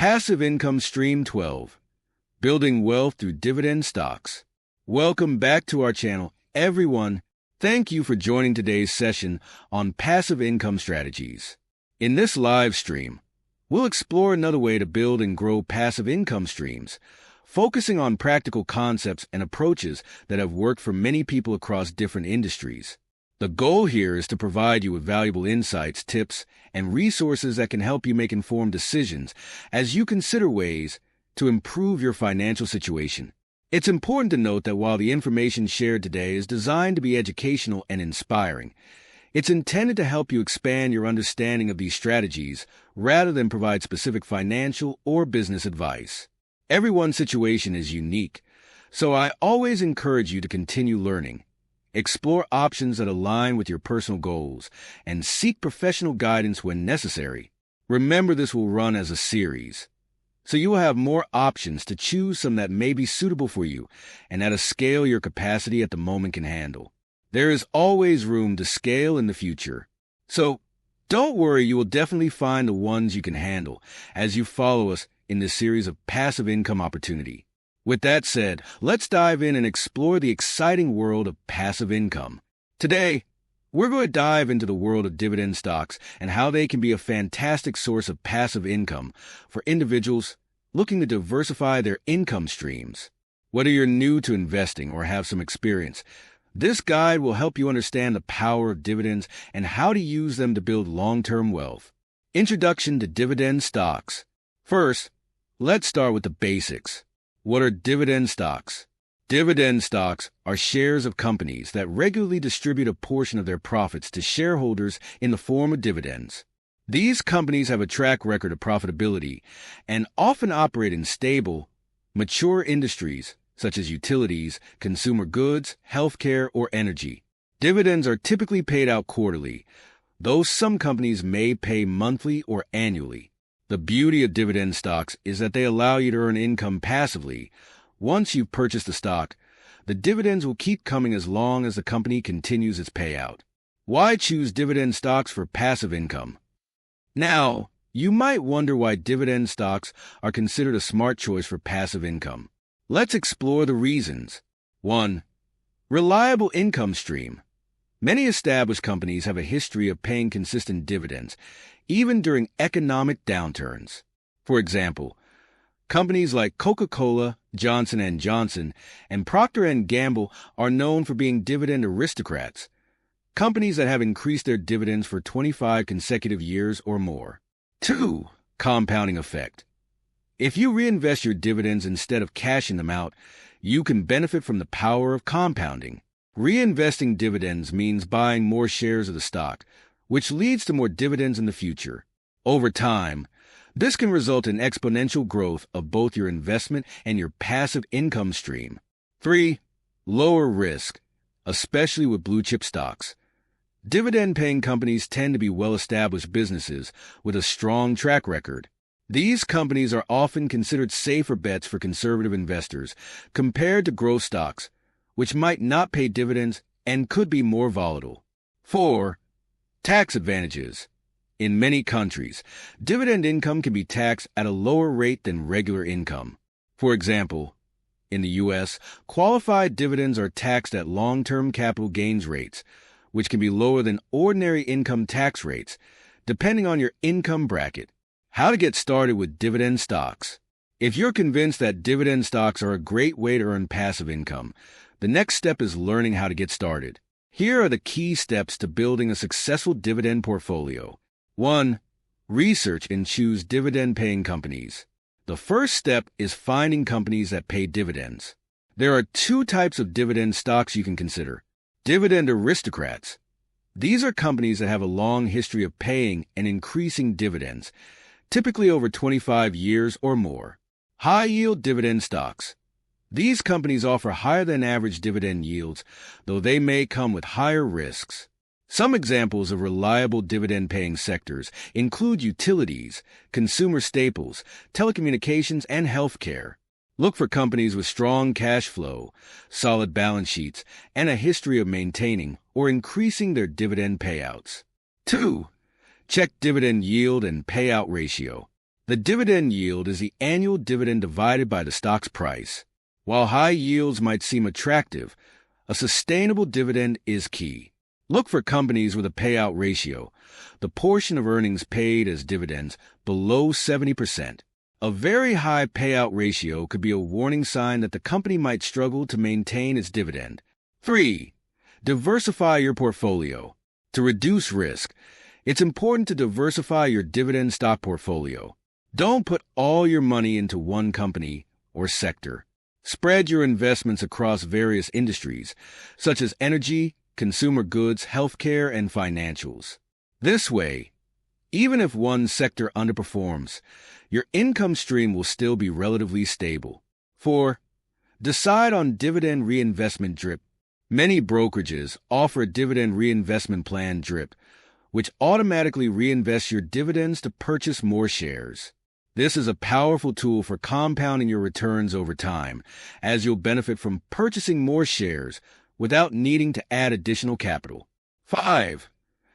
Passive Income Stream 12, Building Wealth Through Dividend Stocks. Welcome back to our channel, everyone. Thank you for joining today's session on passive income strategies. In this live stream, we'll explore another way to build and grow passive income streams, focusing on practical concepts and approaches that have worked for many people across different industries. The goal here is to provide you with valuable insights, tips, and resources that can help you make informed decisions as you consider ways to improve your financial situation. It's important to note that while the information shared today is designed to be educational and inspiring, it's intended to help you expand your understanding of these strategies rather than provide specific financial or business advice. Everyone's situation is unique, so I always encourage you to continue learning. Explore options that align with your personal goals, and seek professional guidance when necessary. Remember, this will run as a series, so you will have more options to choose some that may be suitable for you and at a scale your capacity at the moment can handle. There is always room to scale in the future, so don't worry, you will definitely find the ones you can handle as you follow us in this series of passive income opportunity. With that said, let's dive in and explore the exciting world of passive income. Today, we're going to dive into the world of dividend stocks and how they can be a fantastic source of passive income for individuals looking to diversify their income streams. Whether you're new to investing or have some experience, this guide will help you understand the power of dividends and how to use them to build long-term wealth. Introduction to dividend stocks. First, let's start with the basics. What are dividend stocks? Dividend stocks are shares of companies that regularly distribute a portion of their profits to shareholders in the form of dividends. These companies have a track record of profitability and often operate in stable, mature industries such as utilities, consumer goods, healthcare, or energy. Dividends are typically paid out quarterly, though some companies may pay monthly or annually. The beauty of dividend stocks is that they allow you to earn income passively. Once you've purchased the stock, the dividends will keep coming as long as the company continues its payout. Why choose dividend stocks for passive income? Now, you might wonder why dividend stocks are considered a smart choice for passive income. Let's explore the reasons. 1. Reliable income stream. Many established companies have a history of paying consistent dividends, even during economic downturns. For example, companies like Coca-Cola, Johnson & Johnson, and Procter & Gamble are known for being dividend aristocrats, companies that have increased their dividends for 25 consecutive years or more. 2. Compounding effect. If you reinvest your dividends instead of cashing them out, you can benefit from the power of compounding. Reinvesting dividends means buying more shares of the stock, which leads to more dividends in the future. Over time, this can result in exponential growth of both your investment and your passive income stream. 3. Lower risk, especially with blue-chip stocks. Dividend-paying companies tend to be well-established businesses with a strong track record. These companies are often considered safer bets for conservative investors compared to growth stocks, which might not pay dividends and could be more volatile. 4. Tax advantages. In many countries, dividend income can be taxed at a lower rate than regular income. For example, in the U.S., qualified dividends are taxed at long-term capital gains rates, which can be lower than ordinary income tax rates, depending on your income bracket. How to get started with dividend stocks. If you're convinced that dividend stocks are a great way to earn passive income, the next step is learning how to get started. Here are the key steps to building a successful dividend portfolio. 1. Research and choose dividend-paying companies. The first step is finding companies that pay dividends. There are 2 types of dividend stocks you can consider. Dividend aristocrats. These are companies that have a long history of paying and increasing dividends, typically over 25 years or more. High-yield dividend stocks. These companies offer higher than average dividend yields, though they may come with higher risks. Some examples of reliable dividend-paying sectors include utilities, consumer staples, telecommunications, and healthcare. Look for companies with strong cash flow, solid balance sheets, and a history of maintaining or increasing their dividend payouts. 2. Check dividend yield and payout ratio. The dividend yield is the annual dividend divided by the stock's price. While high yields might seem attractive, a sustainable dividend is key. Look for companies with a payout ratio, the portion of earnings paid as dividends, below 70%. A very high payout ratio could be a warning sign that the company might struggle to maintain its dividend. 3. Diversify your portfolio. To reduce risk, it's important to diversify your dividend stock portfolio. Don't put all your money into one company or sector. Spread your investments across various industries, such as energy, consumer goods, healthcare, and financials. This way, even if one sector underperforms, your income stream will still be relatively stable. 4. Decide on dividend reinvestment DRIP. Many brokerages offer a dividend reinvestment plan DRIP, which automatically reinvests your dividends to purchase more shares. This is a powerful tool for compounding your returns over time, as you'll benefit from purchasing more shares without needing to add additional capital. 5.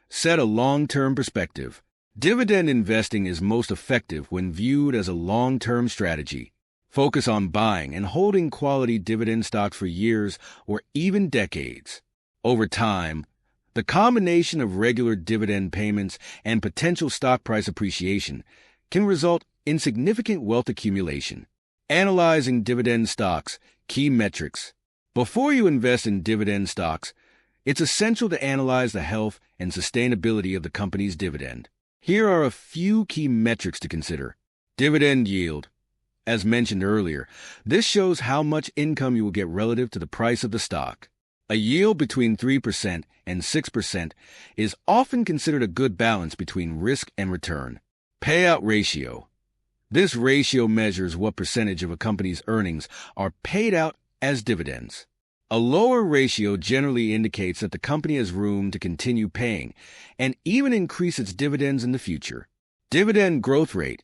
Set a long-term perspective. Dividend investing is most effective when viewed as a long-term strategy. Focus on buying and holding quality dividend stocks for years or even decades. Over time, the combination of regular dividend payments and potential stock price appreciation can result in significant wealth accumulation. Analyzing dividend stocks, key metrics. Before you invest in dividend stocks, it's essential to analyze the health and sustainability of the company's dividend. Here are a few key metrics to consider. Dividend yield. As mentioned earlier, this shows how much income you will get relative to the price of the stock. A yield between 3% and 6% is often considered a good balance between risk and return. Payout ratio. This ratio measures what percentage of a company's earnings are paid out as dividends. A lower ratio generally indicates that the company has room to continue paying and even increase its dividends in the future. Dividend growth rate.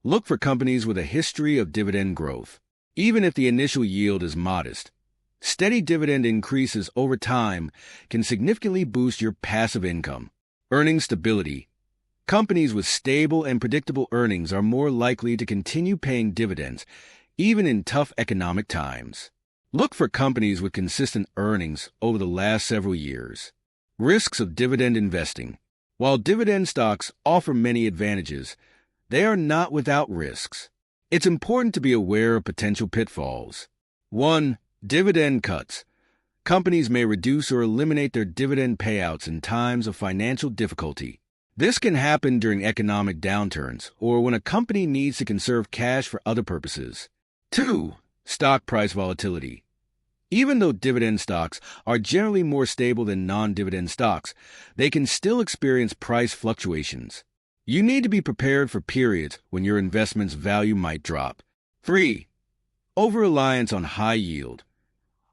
Look for companies with a history of dividend growth. Even if the initial yield is modest, steady dividend increases over time can significantly boost your passive income. Earning stability. Companies with stable and predictable earnings are more likely to continue paying dividends, even in tough economic times. Look for companies with consistent earnings over the last several years. Risks of dividend investing. While dividend stocks offer many advantages, they are not without risks. It's important to be aware of potential pitfalls. 1. Dividend cuts. Companies may reduce or eliminate their dividend payouts in times of financial difficulty. This can happen during economic downturns or when a company needs to conserve cash for other purposes. 2. Stock price volatility. Even though dividend stocks are generally more stable than non-dividend stocks, they can still experience price fluctuations. You need to be prepared for periods when your investment's value might drop. 3. Over-reliance on high yield.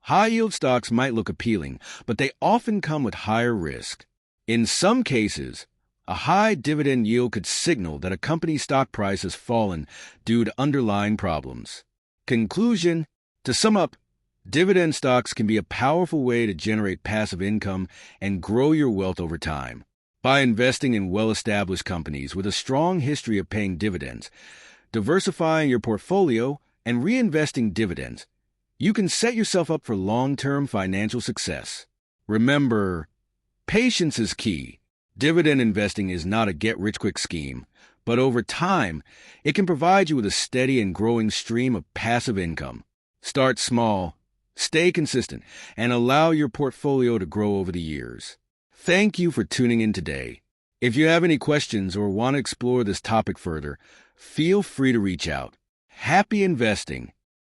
High-yield stocks might look appealing, but they often come with higher risk. In some cases, a high dividend yield could signal that a company's stock price has fallen due to underlying problems. Conclusion: to sum up, dividend stocks can be a powerful way to generate passive income and grow your wealth over time. By investing in well-established companies with a strong history of paying dividends, diversifying your portfolio, and reinvesting dividends, you can set yourself up for long-term financial success. Remember, patience is key. Dividend investing is not a get-rich-quick scheme, but over time, it can provide you with a steady and growing stream of passive income. Start small, stay consistent, and allow your portfolio to grow over the years. Thank you for tuning in today. If you have any questions or want to explore this topic further, feel free to reach out. Happy investing!